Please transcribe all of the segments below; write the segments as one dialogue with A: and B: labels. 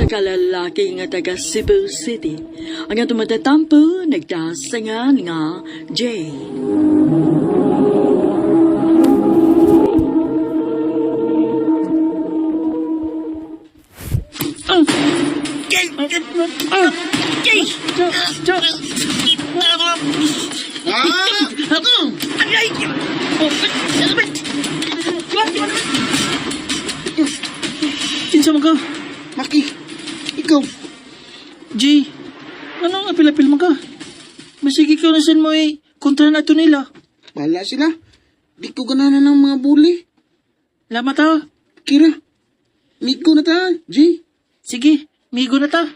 A: kalalaki nga taga Cebu City. Ang atong matatampo, nagdasangan nga Jay.
B: Kinsa man ka?
C: Maki, ikaw.
B: G, ano nga pilapil man ka? Masigi ka na saan mo kontra na ito nila.
C: Bahala sila. Di ko gananan ng mga bully.
B: Lamat ha.
C: Kira, migo na ta, G.
B: Sige, migo na ta.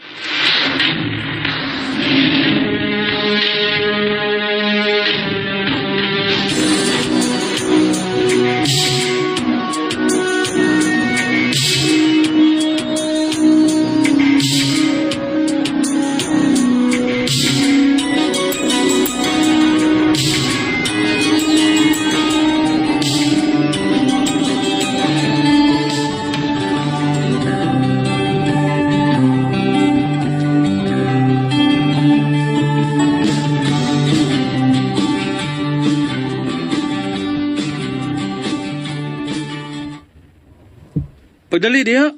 B: Pagdali diha.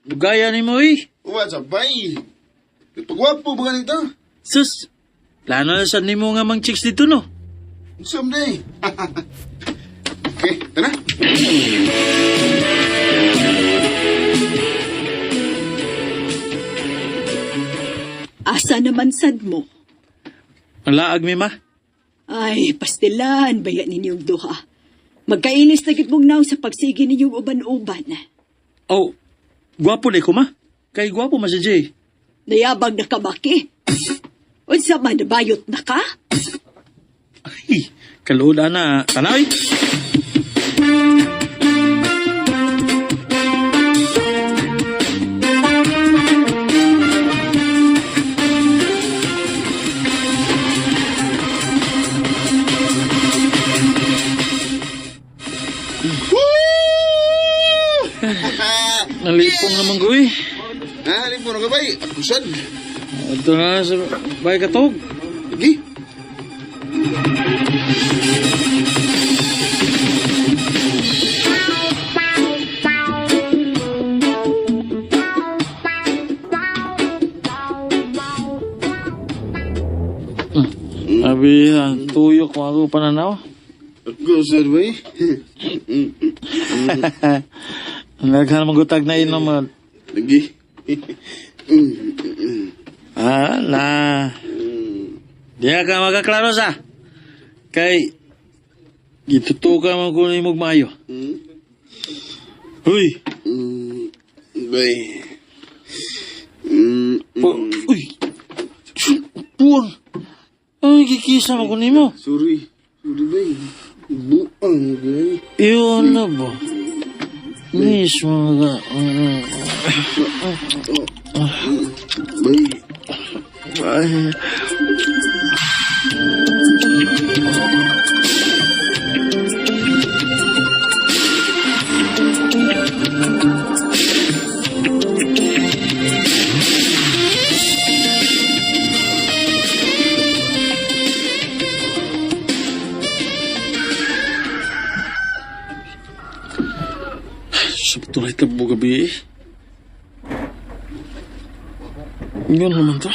B: Bugaya ni mo
C: What's up, bay? Pagwapo ba ganito?
B: Sus, plano na saan ni mo nga mang chicks dito no?
C: Someday. Okay, tara.
A: Asa naman sad mo?
B: Ang laag mi ma.
A: Ay, pastilan, bayan ninyong duha. Magkainis na mong naw sa pagsigi ninyong uban-uban.
B: Oh, gwapo na ko ma. Kay gwapo ma si Jay.
A: Nayabang na ka, Maki. Unsa man, nabayot na ka?
B: Ay, kaluda na. Tanaw Nalipong naman ko
C: Halip mo na ka, bay. Akusan.
B: Ito na sa bay katog.
C: Lagi.
B: Abi, tuyok mo ako pananaw.
C: Akusan, bay.
B: Naghan magutag na inom mo.
C: Lagi.
B: Ala. Diya ka magkaklaro sa. Kay, gitutuka mo kung imog maayo. Uy.
C: Bay.
B: Uy. Buang. Ay, kikisa mo kung imo.
C: Sorry. Sorry, bay. Buang, bay.
B: Iyon na ba? Mismo ka.
C: Bay.
B: Ay. Sabto na itabo gabi Ngayon naman to.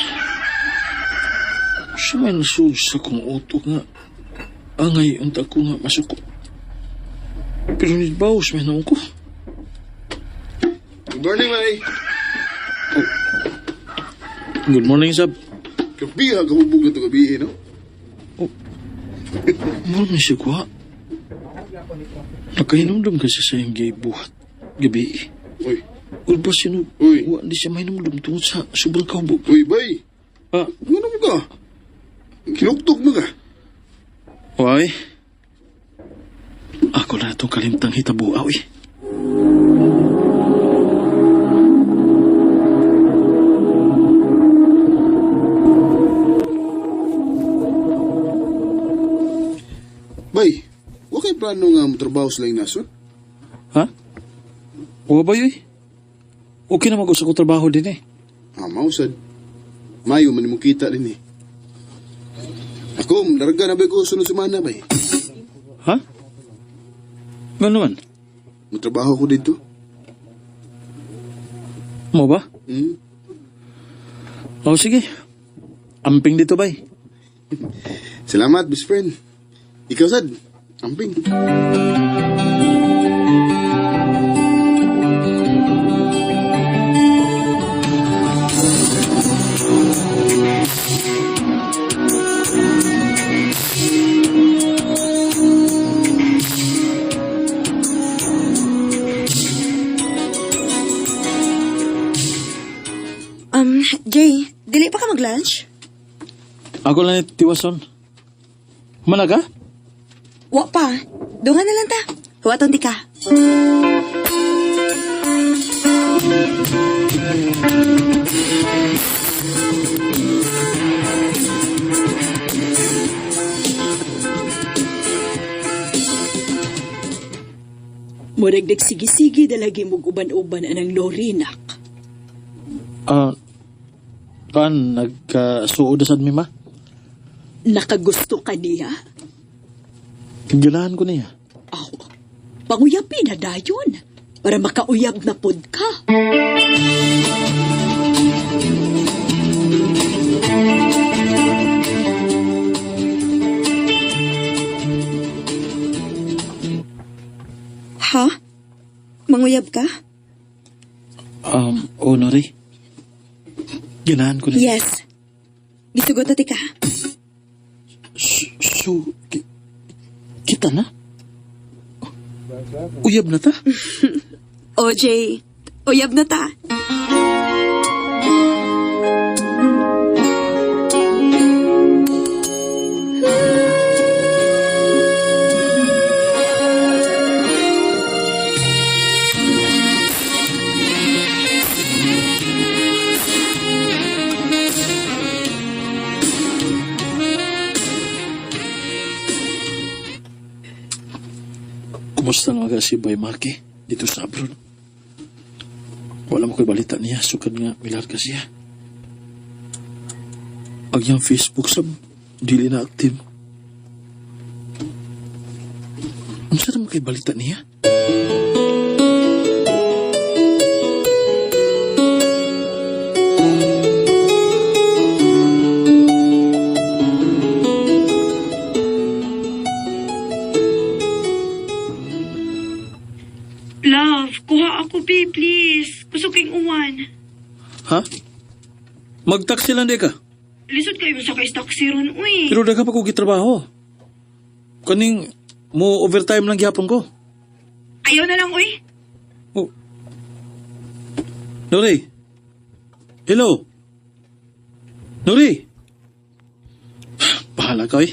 B: Siya may nasulis sa kong utok nga. Angay unta ko nga masuko. Pero nidbawas may naong ko.
C: Good morning, May.
B: Good morning, Sab.
C: Gabi ha, kabubog na ito gabi, no?
B: Mula na siya kuha. Nakahinumdum kasi sa iyong gay buhat. Gabi.
C: Uy.
B: Uy ba sino?
C: Uy.
B: Di siya may hinumdum tungkol sa sobrang kaubog.
C: Uy, Bay.
B: Ah,
C: Ano mo ka? Kinuktok mo ka.
B: why? Ako na itong kalimtang hitabuaw eh.
C: Bay, wa kay plano nga matrabaho sila yung nason?
B: Ha? Uwa ba yun? Okay na mag-usa ko trabaho din eh.
C: Mausad. Mayo man mo kita rin eh. Ako, larga na ba ko sunod sumana ba eh?
B: Ha? Nga naman?
C: Magtrabaho ko dito.
B: Mo ba?
C: Hmm?
B: O sige. Amping dito bay.
C: Salamat, best friend. Ikaw, Sad. Amping.
D: Jay, dili pa ka mag-lunch?
B: Ako lang tiwason. Mana ka?
D: Wa pa. Dungan na lang ta. Huwaton di ka.
A: Murag nagsigi-sige dalagi mong uban-uban anang lorinak.
B: Nagkasuod sad mi ma?
A: Nakagusto ka niya?
B: Ganahan ko niya.
A: Aw, panguyapin na dayon para makauyab na pod ka.
D: Ha? Manguyab ka?
B: Nori. Ganahan ko niya.
D: Yes. Gisugot na ti ka.
B: Kita na? Uyab na ta?
D: O, Jay. Uyab na ta.
B: Kumusta nga si Bay Maki dito sa abroad? Wala mo ko'y balita niya. Sukad nga milarga siya. Ang yung Facebook sab, dili na active. Ano sa naman ko'y balita niya?
E: Love, kuha ako, babe, please. Gusto kong uwan.
B: Ha? Mag-taxi lang di ka.
E: Lisod kayo sa taxi ron, uy.
B: Pero daga pa ko gitrabaho. Kaning mo overtime lang gihapon ko.
E: Ayaw na lang, uy.
B: Oh. Nori? Hello? Nori? Bahala ka eh.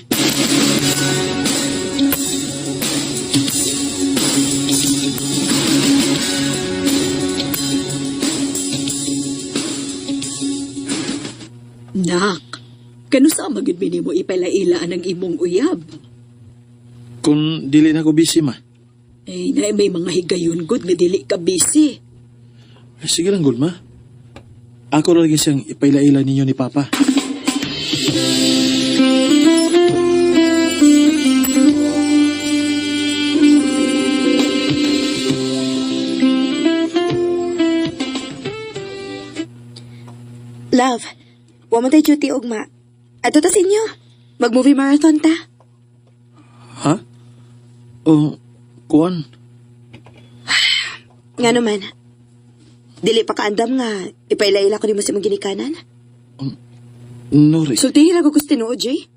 A: Nak, kano sa magid mo ipalailaan ang imong uyab?
B: Kung dili na ko busy ma.
A: Eh, na may mga higayon good nga dili ka busy.
B: Eh, sige lang gud ma. Ako rin siyang ipailaila ninyo ni Papa.
D: Love, wa man tayo duty ugma. Ato ta sa inyo. Mag-movie marathon ta.
B: Ha? Kuan?
D: Nga naman. Dili pa kaandam nga ipailaila ko ni mo sa mga ginikanan.
B: Nori.
D: Sultihin ako gusto tinuod, Jay.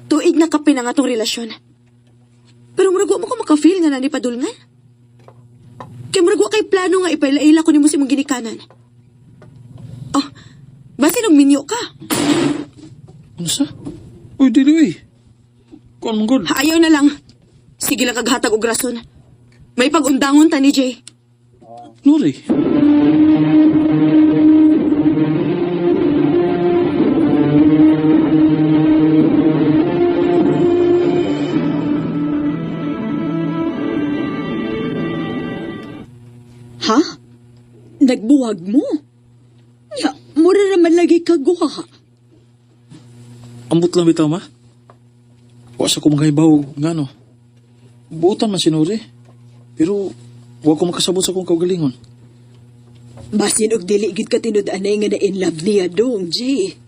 D: Tuig na kape na nga tong relasyon. Pero murag wa mo ko maka-feel nga na ni padulngan. Kaya murag wa kay plano nga ipailaila ko ni mo sa mga ginikanan. Oh, basi nung minyo ka.
B: Ano sa? Uy, dili uy. Kuan mong gud.
D: Ayaw na lang. Sige lang kaghatag og rason. May pag-undangon ta ni Jay.
B: Nori.
A: Ha? nagbuwag mo. Ya, mura naman lagi kaguha.
B: Ambot lang bitaw, ma. Wasa ko mga ibaw nga, no. Buotan man sinuri. Pero, huwag ko makasabot sa kong kaugalingon.
A: Basin og dili gid ka tinud-anay nga na in love niya dong, Jay.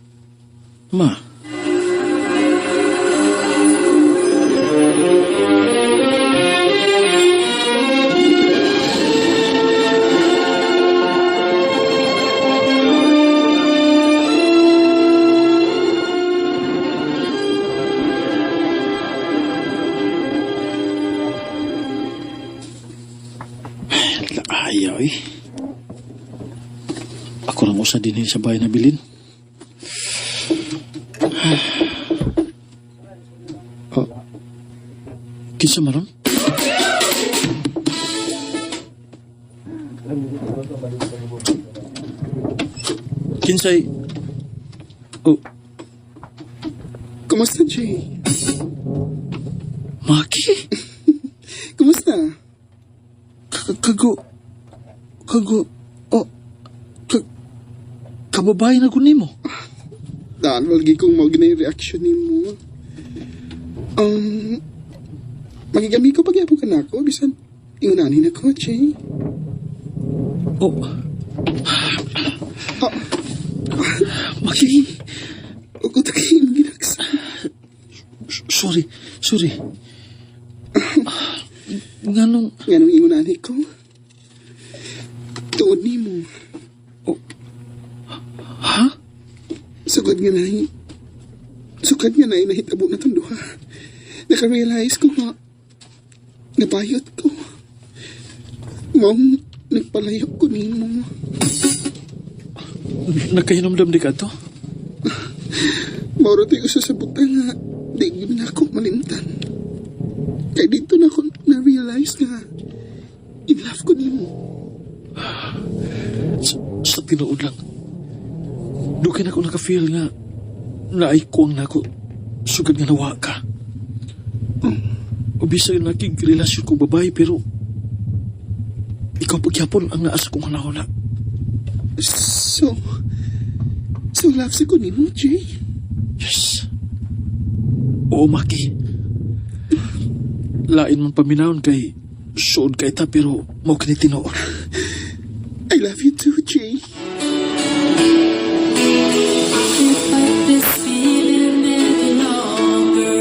B: Ma, ayaw eh. Ako lang usa din sa bahay na bilin. Oh. Kinsa maron? Kinsay... Oh,
C: Kumusta, Jay?
B: Maki?
C: Kumusta?
B: Kago... Oh... Kababae na kunin mo.
C: Daan, walgi kong mga ganay reaction ni mo. Magigami ko pag-iapo ka na ako, bisan ingunanin ako, Jay.
B: Oh... Maki...
C: Huwag ko takin, ginaksa.
B: Sorry. Nganong...
C: Nga nung ingunanin ko. Tuod ni mo.
B: Ha?
C: Sugad nga na nahitabo na itong duha. Nakarealize ko nga, nabayot ko. Mong nagpalayo ko ni mo.
B: Nagkahinomdam di ka to?
C: Mauro tayo sa sabutan nga, di yun na ako malimtan. Kaya dito na ako na-realize nga, in love ko ni mo.
B: Sa tinuod lang. Dukay na ako naka-feel nga naikuang na ako sugad nga nawa ka. Ubisa yung naging relasyon kong babae pero ikaw pagyapon ang naasa kong hanahola.
C: So love si ko ni mo, Jay?
B: Yes. Oo, Maki. Lain man paminahon kay suod kay ta pero mau kinitinoon.
C: I love you too, Jay.
F: This feeling any longer,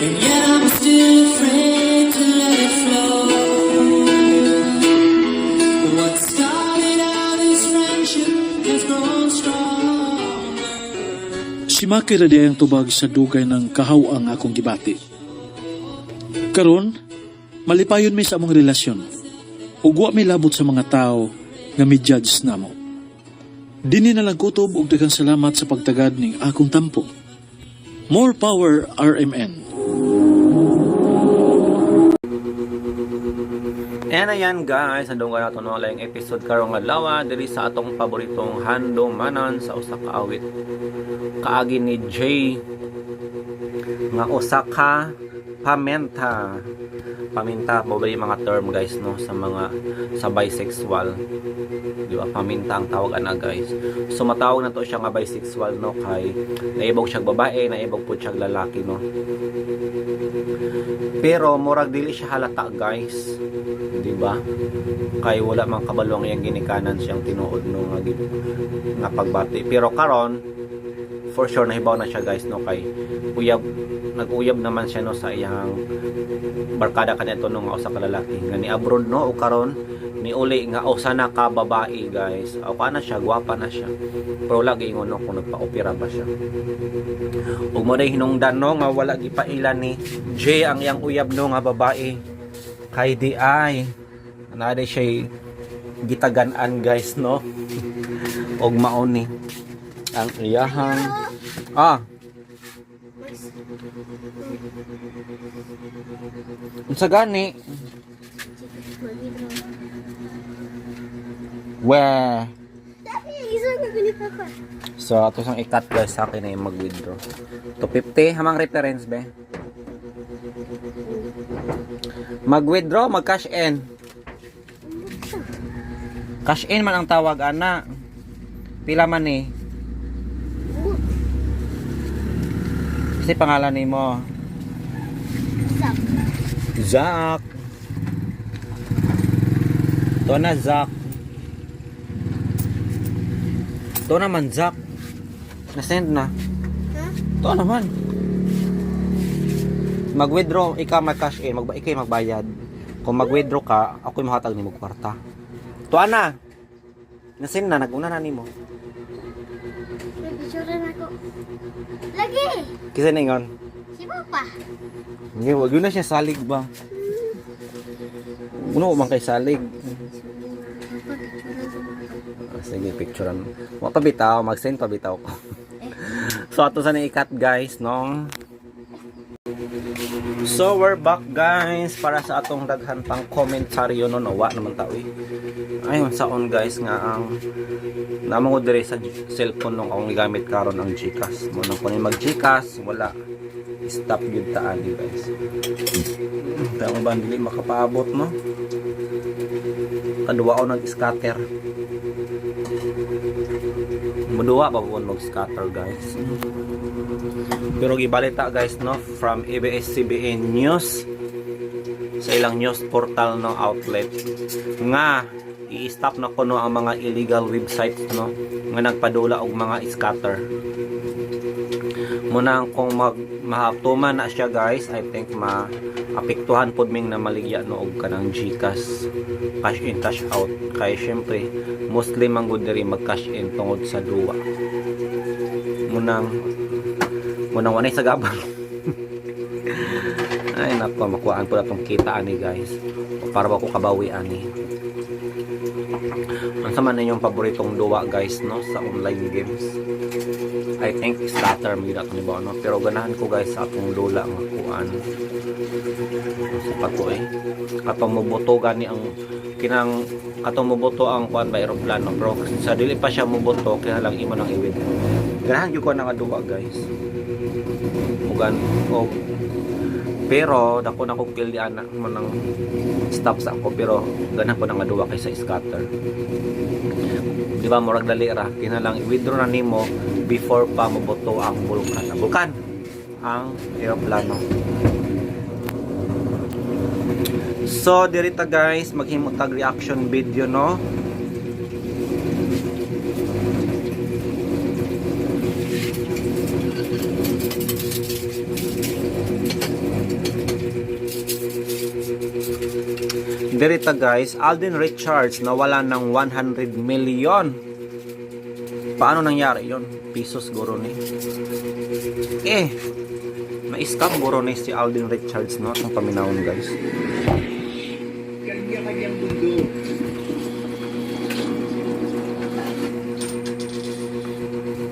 F: and yet I'm still afraid to let it flow. What started out as friendship has grown stronger.
B: Si Maki ra ang tubag sa dugay ng kahawang akong gibati. Karon, malipayon mi sa among relasyon. Ugwa mi labot sa mga tao nga mi-judge namo. Dini na lang kutob og daghang salamat sa pagtagad ning akong tampo. More power, RMN.
G: And ayan guys, andong ka nato no lang episode karong adlaw diri sa atong paboritong handomanon sa usa ka awit. Kaagi ni Jay nga usa ka paminta. Paminta mo ba yung mga term guys no sa bisexual. Di ba? Paminta ang tawag ana guys. So matawag na to siya nga bisexual no kay naibog siya babae, naibog pud siya lalaki no. Pero murag dili siya halata guys. Di ba? Kay wala man kabalo ang iyang ginikanan siyang tinuod no nga pagbati. Pero karon for sure nahibaw na siya guys no kay nag-uyab naman siya no sa iyang barkada kanito no nga usa ka lalaki nga ni abroad no o karon ni uli nga usa na ka babae guys o kana siya gwapa na siya pero lagi ingon no kung nagpa-opera ba siya ug mo day hinungdan no nga wala gipailan ni Jay ang iyang uyab no nga babae kay di ay na siya gitagan-an guys no og maon ni ang iyahang unsa gani so ato sang ikat guys sa akin ay mag-withdraw to 50 hamang reference be mag-withdraw mag-cash in Cash in man ang tawag, ana. Pila man eh. Kasi pangalan ni mo. Zach. To na Zach. To naman Zach. Na-send na. To naman. Mag-withdraw, ikaw mag-cash in, ikay magbayad. Kung mag-withdraw ka, ako'y mahatag ni mo kwarta. To na. Na-send na, nag-una na ni mo.
H: Picturean ako. Lagi!
G: Kasi na yun.
H: Si Papa.
G: Hindi, wag yun na siya salig ba? Uno man kay salig. Sige, picturean. Wa pa bitaw, mag-send pa bitaw ko. So ato sa ikat guys, no? So we're back guys para sa atong daghan pang komentaryo no, wa naman tao eh. Ayun saon guys nga ang namang dire sa cellphone nung akong gigamit karon ang GCash. Mo nang kunin mag GCash, wala. Stop gyud ta ani guys. Tama ba dili makapaabot no? Kadua ako nag-scatter. Muduwa pa po mag-scatter guys. Pero gibalita guys no from ABS-CBN News sa ilang news portal no outlet nga i-stop na kuno ang mga illegal websites no nga nagpadula og mga scatter. Muna kung mahatuman na siya guys, I think maapektuhan pod ming na maligya no og kanang GCash cash in cash out kay syempre mostly man gud diri mag cash in tungod sa duwa. Munang wanay sa gabang. Ay nako, makuhaan po na itong kita ani guys. Para ba ko kabawi ani. Ano sa man inyong paboritong duwa guys no sa online games? I think starter mo yun ni ba no? Pero ganahan ko guys sa atong lola ang kuhaan. Sa pagko eh. Katong muboto gani ang kinang katong muboto ang kuhaan ba aeroplano. Pero sa dili pa siya muboto kaya lang imo nang iwit. Ganahan yung ko na duwa guys. Mugan o pero dako na kong kill di anak mo nang stop sa ako pero ganahan ko na nga duwa kaysa scatter. Di ba murag dali ra kinalang i-withdraw na nimo before pa moboto ang bulkan ang aeroplano. So dirita guys maghimo tag reaction video no. Dirita guys, Alden Richards nawala ng 100 million. Paano nangyari yon? Pesos guro ni. Na-scam guro ni si Alden Richards no, ang paminawon guys.
I: Kanya-kanyang mundo.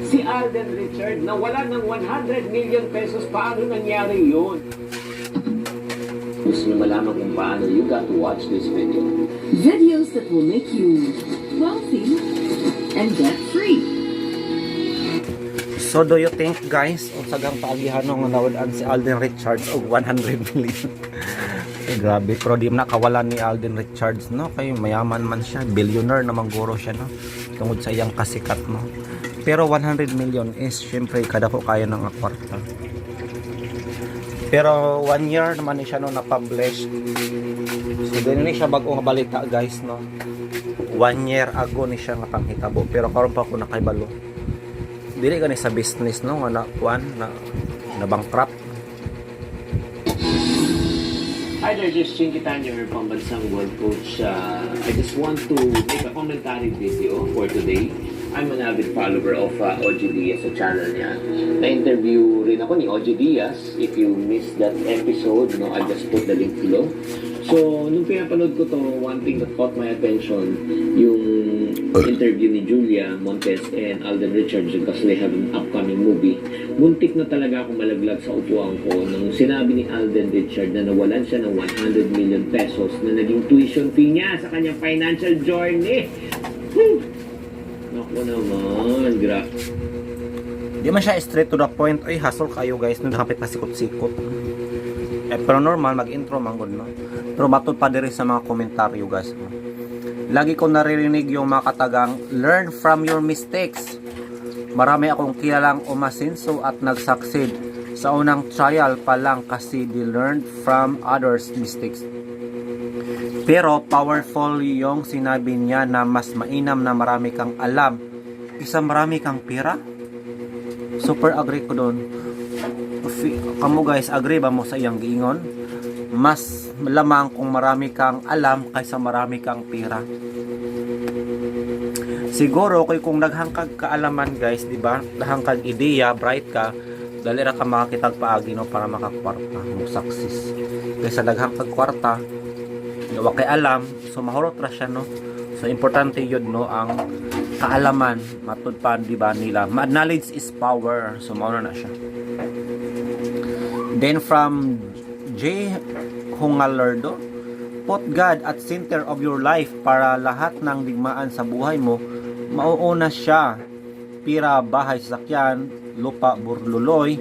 I: Si Alden Richard nawala ng 100 million pesos. Paano nangyari yun? Gusto nyo malaman kung paano, you got to watch this video.
J: Videos that will make you wealthy and debt-free.
G: So do you think guys, unsagang paagihan ng nawalan si Alden Richards og 100 million? Grabe, pero di na kawalan ni Alden Richards no, kay mayaman man siya, billionaire naman guro siya no, tungod sa iyang kasikat no. Pero 100 million is syempre kada ko kaya ng kwarta. Pero 1 year naman siya no na-publish. So din ni siya bagong balita guys no. 1 year ago ni siya nga panghitabo pero karon pa ako nakaibalo. Dili gani sa business no nga na bankrupt.
I: Hi there, this is Chinky Tanya, your pambansang world coach. I just want to make a commentary video for today. I'm an avid follower of OG Diaz sa channel niya. Na-interview rin ako ni OG Diaz. If you missed that episode, no, I'll just put the link below. So, nung pinapanood ko to, one thing that caught my attention, yung interview ni Julia Montes and Alden Richards because they have an upcoming movie. Muntik na talaga akong malaglag sa upuan ko nung sinabi ni Alden Richard na nawalan siya ng 100 million pesos na naging tuition fee niya sa kanyang financial journey. Naku naman,
G: Di man siya straight to the point. Ay, hassle kayo guys. Nung nakapit na sikot-sikot. Pero normal, mag-intro man gud no. Pero matod pa diri sa mga komentaryo guys. Lagi ko naririnig yung mga katagang, learn from your mistakes. Marami akong kilalang umasinso at nagsucceed sa unang trial pa lang kasi they learned from others' mistakes. Pero powerful yung sinabi niya na mas mainam na marami kang alam kaysa marami kang pera. Super agree ko doon. Kamu guys, agree ba mo sa iyang giingon? Mas lamang kung marami kang alam kaysa marami kang pera. Siguro kung naghangkag kaalaman guys, di ba? Naghangkag ideya, bright ka, dali ra ka makakitag paagi no para makakwarta mo success. Kaysa naghangkag kwarta, wa kay alam, so mahurot ra siya no. So importante yun no ang kaalaman matud pa di ba nila. Knowledge is power. So mao na siya. Then from J. Hungalardo, put God at center of your life para lahat ng digmaan sa buhay mo mauuna siya. Pira, bahay, sasakyan, lupa, burluloy,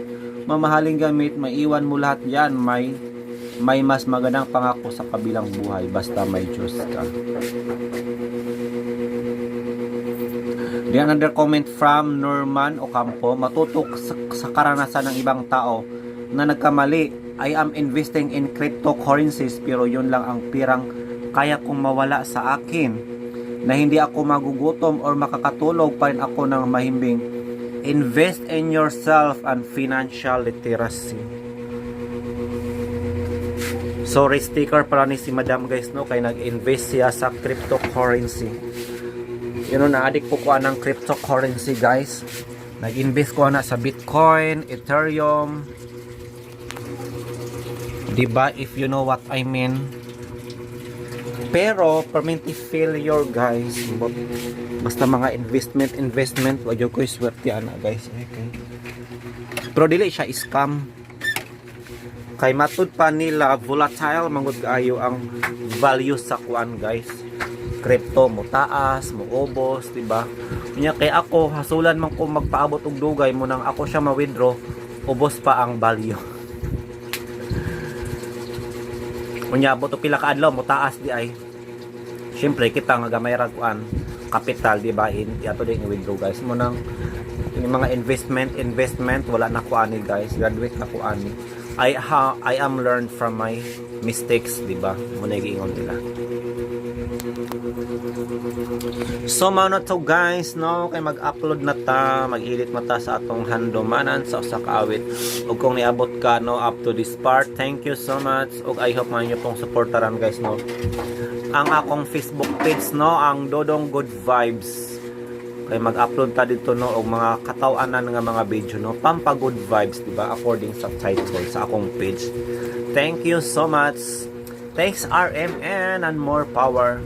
G: mamahaling gamit, maiwan mo lahat yan. May mas magandang pangako sa kabilang buhay basta may Diyos ka. Then another comment from Norman Ocampo, matutok sa karanasan ng ibang tao na nagkamali. I am investing in cryptocurrencies pero yun lang ang pirang kaya kong mawala sa akin na hindi ako magugutom or makakatulog pa rin ako ng mahimbing. Invest in yourself and financial literacy. Sorry, sticker pala ni si Madam guys no, kay nag-invest siya sa cryptocurrency. Yun na, adik po ko ng cryptocurrency guys. Nag-invest ko na sa Bitcoin, Ethereum. Diba, if you know what I mean. Pero permanent failure guys. Basta mga investment wag yo ko'y swerte ana guys. Okay. Pero dili siya scam. Kay matud pa nila volatile manggod kaayo ang value sa kuan guys. Crypto mo taas, mo ubos, diba? Nya kay ako hasulan man ko magpaabot og dugay mo nang ako siya ma-withdraw, ubos pa ang value. Unya boto pila ka adlaw mo taas di ay. Syempre kita nga gamay ra kuan capital di ba in ato din i-withdraw guys mo nang yung mga investment wala na kuan ni guys, graduate na kuan ni. I am learned from my mistakes, di ba? Mo na giingon nila. So mao na to guys no, kay mag-upload na ta, mag-edit mata sa atong handomanan sa usa ka awit. Ug kung niabot ka no up to this part, thank you so much. Ug I hope man niyo pong suportaran guys no. Ang akong Facebook page no, ang Dodong Good Vibes. Kay mag-upload ta dito no og mga kataw-anan nga mga video no, pampa good vibes, di ba? According sa title sa akong page. Thank you so much. Thanks RMN and more power.